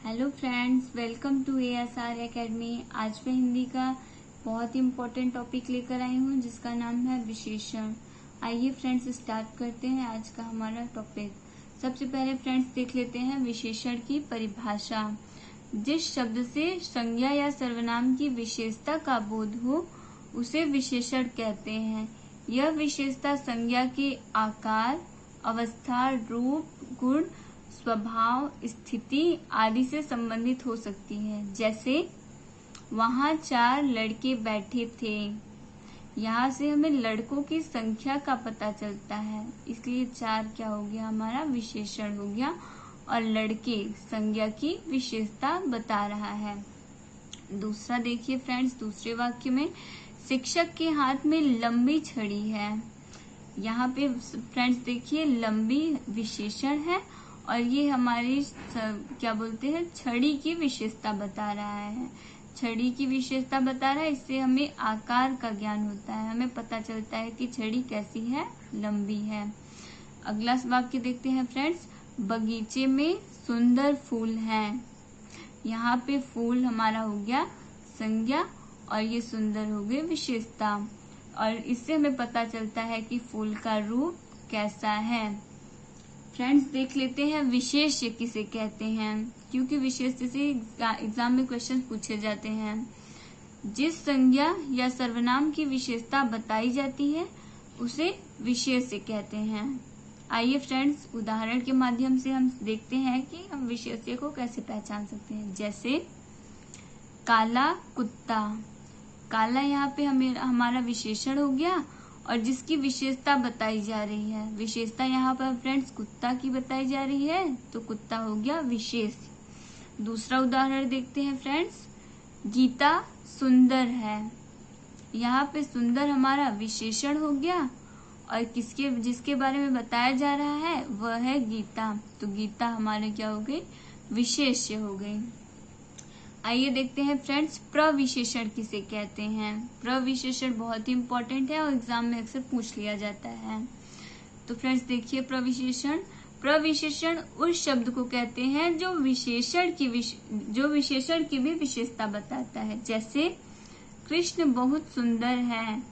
Hello friends, welcome to ASR academy. आज मैं हिंदी का बहुत ही इम्पोर्टेंट टॉपिक लेकर आई हूँ जिसका नाम है विशेषण। आइए फ्रेंड्स स्टार्ट करते हैं आज का हमारा टॉपिक। सबसे पहले फ्रेंड्स देख लेते हैं विशेषण की परिभाषा। जिस शब्द से संज्ञा या सर्वनाम की विशेषता का बोध हो उसे विशेषण कहते हैं। यह विशेषता संज्ञा के आकार, अवस्था, रूप, गुण, स्वभाव, स्थिति आदि से संबंधित हो सकती है। जैसे वहाँ 4 लड़के बैठे थे, यहाँ से हमें लड़कों की संख्या का पता चलता है, इसलिए 4 क्या हो गया, हमारा विशेषण हो गया। और लड़के संज्ञा की विशेषता बता रहा है। दूसरा देखिए फ्रेंड्स, दूसरे वाक्य में शिक्षक के हाथ में लंबी छड़ी है। यहाँ पे फ्रेंड्स देखिए लंबी विशेषण है और ये हमारी क्या बोलते हैं, छड़ी की विशेषता बता रहा है। छड़ी की विशेषता बता रहा है, इससे हमें आकार का ज्ञान होता है, हमें पता चलता है कि छड़ी कैसी है, लंबी है। अगला वाक्य देखते हैं फ्रेंड्स, बगीचे में सुंदर फूल हैं। यहाँ पे फूल हमारा हो गया संज्ञा और ये सुंदर हो गई विशेषता, और इससे हमें पता चलता है कि फूल का रूप कैसा है। फ्रेंड्स देख लेते हैं विशेष्य किसे कहते हैं, क्योंकि विशेष्य से एग्जाम में क्वेश्चन पूछे जाते हैं। जिस संज्ञा या सर्वनाम की विशेषता बताई जाती है उसे विशेष्य कहते हैं। आइए फ्रेंड्स उदाहरण के माध्यम से हम देखते हैं कि हम विशेष्य को कैसे पहचान सकते हैं। जैसे काला कुत्ता, काला यहाँ पे हमारा विशेषण हो गया और जिसकी विशेषता बताई जा रही है, विशेषता यहाँ पर फ्रेंड्स कुत्ता की बताई जा रही है, तो कुत्ता हो गया विशेष। दूसरा उदाहरण देखते हैं फ्रेंड्स, गीता सुंदर है। यहाँ पे सुंदर हमारा विशेषण हो गया और जिसके बारे में बताया जा रहा है वह है गीता, तो गीता हमारे क्या हो गई, विशेष्य हो गई। आइए देखते हैं फ्रेंड्स प्रविशेषण किसे कहते हैं। प्रविशेषण बहुत ही इंपॉर्टेंट है और एग्जाम में अक्सर पूछ लिया जाता है। तो फ्रेंड्स देखिए प्रविशेषण उस शब्द को कहते हैं जो विशेषण की भी विशेषता बताता है। जैसे कृष्ण बहुत सुंदर है,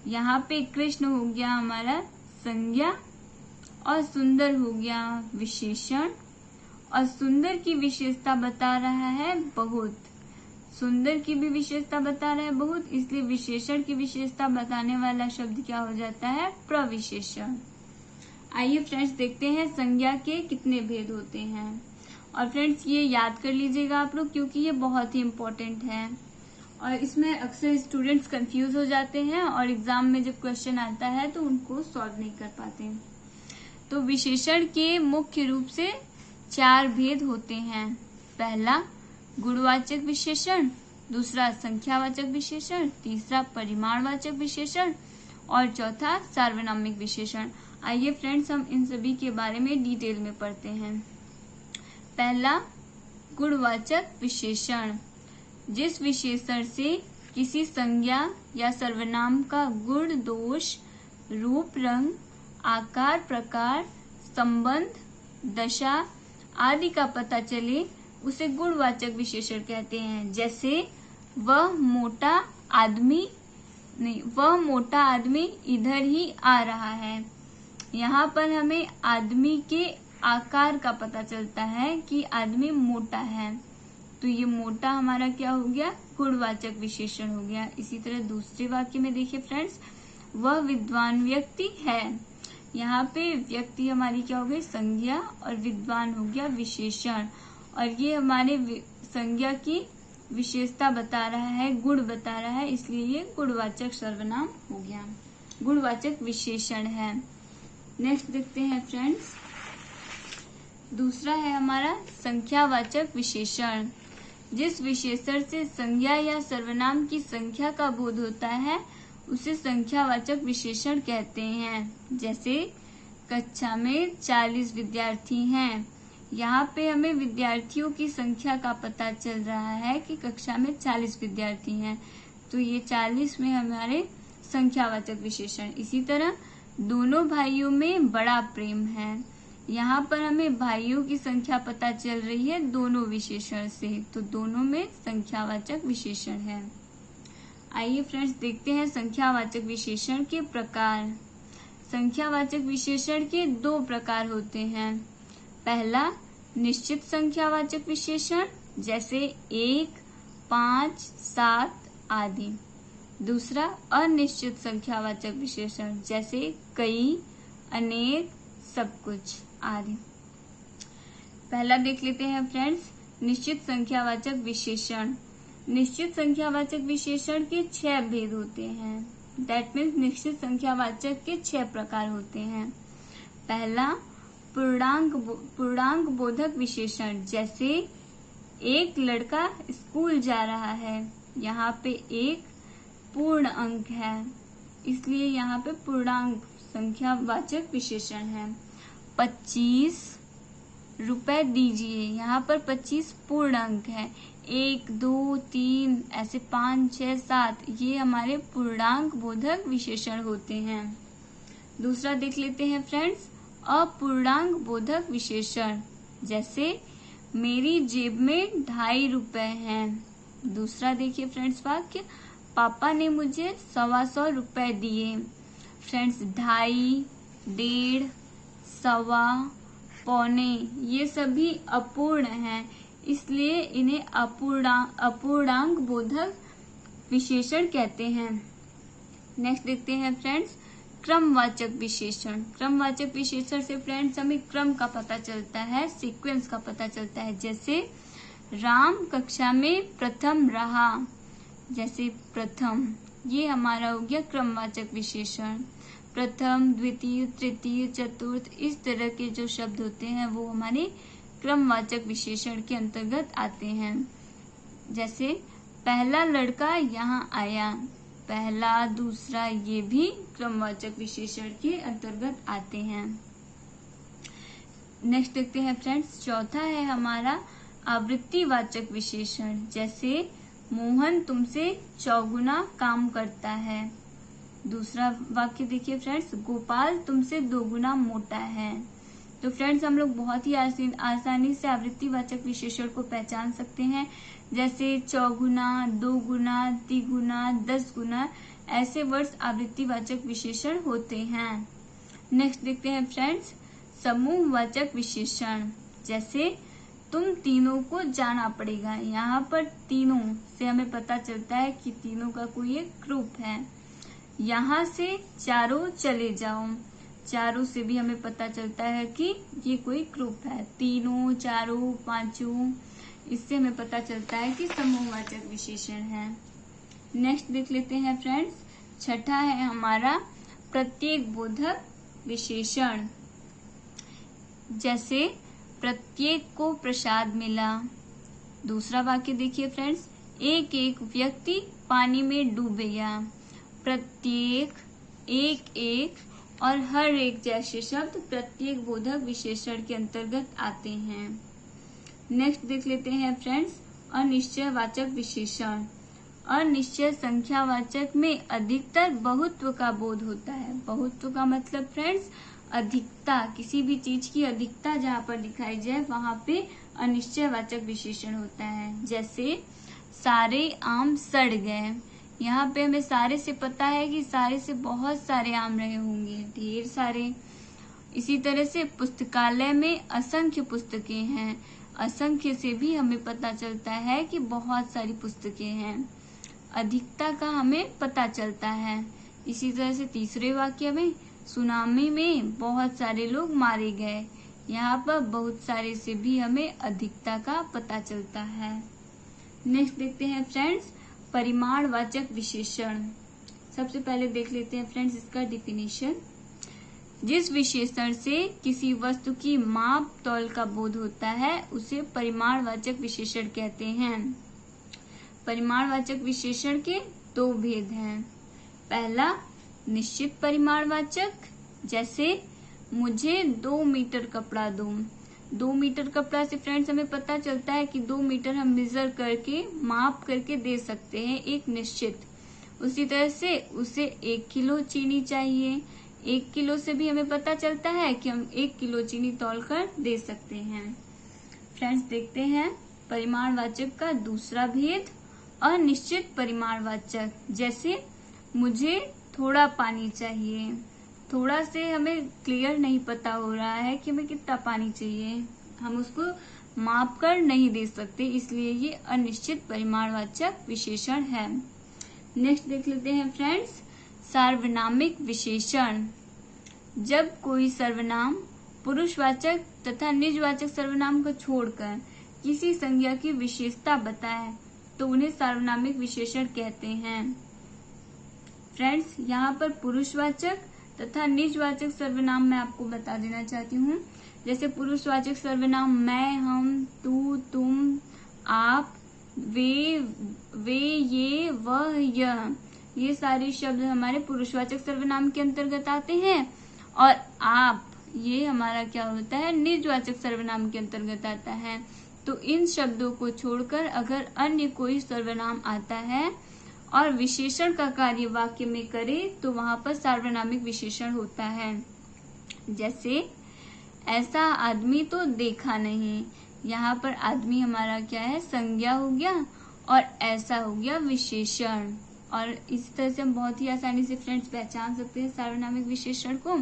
यहाँ पे कृष्ण हो गया हमारा संज्ञा और सुंदर हो गया विशेषण, और सुंदर की विशेषता बता रहा है बहुत, सुंदर की भी विशेषता बता रहा है बहुत, इसलिए विशेषण की विशेषता बताने वाला शब्द क्या हो जाता है, प्रविशेषण। आइए फ्रेंड्स देखते हैं संज्ञा के कितने भेद होते हैं। और फ्रेंड्स ये याद कर लीजिएगा आप लोग, क्योंकि ये बहुत ही इम्पोर्टेंट है और इसमें अक्सर स्टूडेंट्स कंफ्यूज हो जाते हैं और एग्जाम में जब क्वेश्चन आता है तो उनको सॉल्व नहीं कर पाते। तो विशेषण के मुख्य रूप से 4 भेद होते हैं। पहला गुणवाचक विशेषण, दूसरा संख्यावाचक विशेषण, तीसरा परिमाणवाचक विशेषण और चौथा सार्वनामिक विशेषण। आइए फ्रेंड्स हम इन सभी के बारे में डिटेल में पढ़ते हैं। पहला गुणवाचक विशेषण, जिस विशेषण से किसी संज्ञा या सर्वनाम का गुण, दोष, रूप, रंग, आकार, प्रकार, संबंध, दशा आदि का पता चले उसे गुणवाचक विशेषण कहते हैं। जैसे वह मोटा आदमी इधर ही आ रहा है, यहाँ पर हमें आदमी के आकार का पता चलता है कि आदमी मोटा है, तो ये मोटा हमारा क्या हो गया, गुणवाचक विशेषण हो गया। इसी तरह दूसरे वाक्य में देखिए फ्रेंड्स, वह विद्वान व्यक्ति है, यहाँ पे व्यक्ति हमारी क्या हो गई, संज्ञा, और विद्वान हो गया विशेषण, और ये हमारे संज्ञा की विशेषता बता रहा है, गुण बता रहा है, इसलिए ये गुणवाचक सर्वनाम हो गया, गुणवाचक विशेषण है। नेक्स्ट देखते हैं फ्रेंड्स, दूसरा है हमारा संख्यावाचक विशेषण। जिस विशेषण से संज्ञा या सर्वनाम की संख्या का बोध होता है उसे संख्यावाचक विशेषण कहते हैं। जैसे कक्षा में 40 विद्यार्थी हैं, यहाँ पे हमें विद्यार्थियों की संख्या का पता चल रहा है कि कक्षा में 40 विद्यार्थी हैं, तो ये 40 में हमारे संख्यावाचक विशेषण। इसी तरह दोनों भाइयों में बड़ा प्रेम है, यहाँ पर हमें भाइयों की संख्या पता चल रही है दोनों विशेषण से, तो दोनों में संख्यावाचक विशेषण है। आइए फ्रेंड्स देखते हैं संख्यावाचक विशेषण के प्रकार। संख्यावाचक विशेषण के दो प्रकार होते हैं। पहला निश्चित संख्यावाचक विशेषण जैसे 1, 5, 7 आदि। दूसरा अनिश्चित संख्यावाचक विशेषण जैसे कई, अनेक, सब कुछ आदि। पहला देख लेते हैं फ्रेंड्स निश्चित संख्यावाचक विशेषण। निश्चित संख्यावाचक विशेषण के 6 भेद होते हैं। दैट मीन्स निश्चित संख्यावाचक के 6 प्रकार होते हैं। पहला पूर्णांक बोधक विशेषण जैसे एक लड़का स्कूल जा रहा है, यहाँ पे एक पूर्ण अंक है, इसलिए यहाँ पे पूर्णांक संख्यावाचक विशेषण है। 25 रुपए दीजिए, यहाँ पर 25 पूर्ण अंक है। 1, 2, 3 ऐसे 5, 6, 7 ये हमारे पूर्णांक बोधक विशेषण होते हैं। दूसरा देख लेते हैं फ्रेंड्स अपूर्णांक बोधक विशेषण जैसे मेरी जेब में 2.5 रुपए हैं। दूसरा देखिए फ्रेंड्स वाक्य पापा ने मुझे 125 रुपए दिए। फ्रेंड्स 2.5, 1.5, 1.25, पौने ये सभी अपूर्ण हैं, इसलिए इन्हें अपूर्णांक बोधक विशेषण कहते हैं। नेक्स्ट देखते हैं फ्रेंड्स क्रमवाचक विशेषण। क्रमवाचक विशेषण से फ्रेंड्स हमें क्रम का पता चलता है, सीक्वेंस का पता चलता है। जैसे राम कक्षा में प्रथम रहा, जैसे प्रथम ये हमारा हो गया क्रमवाचक विशेषण। प्रथम, द्वितीय, तृतीय, चतुर्थ इस तरह के जो शब्द होते हैं वो हमारे क्रमवाचक विशेषण के अंतर्गत आते हैं। जैसे पहला लड़का यहाँ आया, पहला, दूसरा ये भी क्रमवाचक विशेषण के अंतर्गत आते हैं। नेक्स्ट देखते हैं फ्रेंड्स चौथा है हमारा आवृत्तिवाचक विशेषण जैसे मोहन तुमसे 4 गुना काम करता है। दूसरा वाक्य देखिए फ्रेंड्स गोपाल तुमसे 2 गुना मोटा है। तो फ्रेंड्स हम लोग बहुत ही आसानी से आवृत्तिवाचक विशेषण को पहचान सकते हैं। जैसे 4 गुना, 2 गुना, 3 गुना, 10 गुना ऐसे वर्ड्स आवृत्तिवाचक विशेषण होते हैं। नेक्स्ट देखते हैं फ्रेंड्स समूहवाचक विशेषण जैसे तुम तीनों को जाना पड़ेगा। यहाँ पर तीनों से हमें पता चलता है कि तीनों का कोई एक ग्रुप है। यहाँ से चारों चले जाओ, चारों से भी हमें पता चलता है कि ये कोई ग्रुप है। तीनों, चारों, पांचों इससे हमें पता चलता है कि समूहवाचक विशेषण है। नेक्स्ट देख लेते हैं फ्रेंड्स छठा है हमारा प्रत्येक बोधक विशेषण जैसे प्रत्येक को प्रसाद मिला। दूसरा वाक्य देखिए फ्रेंड्स एक एक व्यक्ति पानी में डूब गया। प्रत्येक, एक एक और हर एक जैसे शब्द प्रत्येक बोधक विशेषण के अंतर्गत आते हैं। नेक्स्ट देख लेते हैं फ्रेंड्स अनिश्चयवाचक विशेषण। अनिश्चय संख्यावाचक में अधिकतर बहुत्व का बोध होता है। बहुत्व का मतलब फ्रेंड्स अधिकता, किसी भी चीज की अधिकता जहाँ पर दिखाई जाए वहां पे अनिश्चयवाचक विशेषण होता है। जैसे सारे आम सड़ गए, यहाँ पे हमें सारे से पता है कि सारे से बहुत सारे आम रहे होंगे, ढेर सारे। इसी तरह से पुस्तकालय में असंख्य पुस्तकें हैं, असंख्य से भी हमें पता चलता है कि बहुत सारी पुस्तकें हैं। अधिकता का हमें पता चलता है। इसी तरह से तीसरे वाक्य में सुनामी में बहुत सारे लोग मारे गए, यहाँ पर बहुत सारे से भी हमें अधिकता का पता चलता है। नेक्स्ट देखते हैं फ्रेंड्स परिमाणवाचक विशेषण। सबसे पहले देख लेते हैं फ्रेंड्स इसका डिफिनीशन। जिस विशेषण से किसी वस्तु की माप तौल का बोध होता है उसे परिमाणवाचक विशेषण कहते हैं। परिमाणवाचक विशेषण के 2 भेद हैं। पहला निश्चित परिमाणवाचक जैसे मुझे 2 मीटर कपड़ा दो। 2 मीटर कपड़ा से फ्रेंड्स हमें पता चलता है कि 2 मीटर हम मेजर करके माप करके दे सकते हैं एक निश्चित। उसी तरह से उसे 1 किलो चीनी चाहिए 1 किलो से भी हमें पता चलता है कि हम 1 किलो चीनी तौलकर दे सकते हैं। फ्रेंड्स, देखते हैं परिमाणवाचक का दूसरा भेद, अनिश्चित परिमाणवाचक। जैसे मुझे थोड़ा पानी चाहिए, थोड़ा से हमें क्लियर नहीं पता हो रहा है कि हमें कितना पानी चाहिए, हम उसको माप कर नहीं दे सकते, इसलिए ये अनिश्चित परिमाणवाचक विशेषण है। नेक्स्ट देख लेते हैं फ्रेंड्स, सार्वनामिक विशेषण। जब कोई सर्वनाम पुरुषवाचक तथा निजवाचक सर्वनाम को छोड़कर किसी संज्ञा की विशेषता बताए तो उन्हें सार्वनामिक विशेषण कहते हैं। फ्रेंड्स, यहाँ पर पुरुषवाचक तथा निजवाचक सर्वनाम मैं आपको बता देना चाहती हूँ। जैसे पुरुषवाचक सर्वनाम मैं, हम, तू, तुम, आप, वे, ये, वह, यह, ये सारे शब्द हमारे पुरुषवाचक सर्वनाम के अंतर्गत आते हैं। और आप, ये हमारा क्या होता है, निजवाचक सर्वनाम के अंतर्गत आता है। तो इन शब्दों को छोड़कर अगर अन्य कोई सर्वनाम आता है और विशेषण का कार्य वाक्य में करे तो वहां पर सार्वनामिक विशेषण होता है। जैसे ऐसा आदमी तो देखा नहीं, यहाँ पर आदमी हमारा क्या है, संज्ञा हो गया, और ऐसा हो गया विशेषण। और इस तरह से हम बहुत ही आसानी से फ्रेंड्स पहचान सकते हैं सार्वनामिक विशेषण को।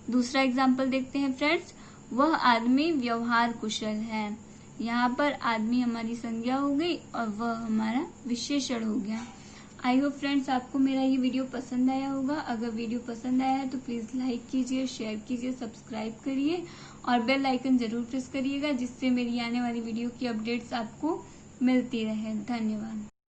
दूसरा एग्जाम्पल देखते हैं फ्रेंड्स, वह आदमी व्यवहार कुशल है। यहाँ पर आदमी हमारी संज्ञा हो गई और वह हमारा विशेषण हो गया। आई होप फ्रेंड्स आपको मेरा ये वीडियो पसंद आया होगा। अगर वीडियो पसंद आया है तो प्लीज लाइक कीजिए, शेयर कीजिए, सब्सक्राइब करिए और बेल आइकन जरूर प्रेस करिएगा, जिससे मेरी आने वाली वीडियो की अपडेट्स आपको मिलती रहे। धन्यवाद।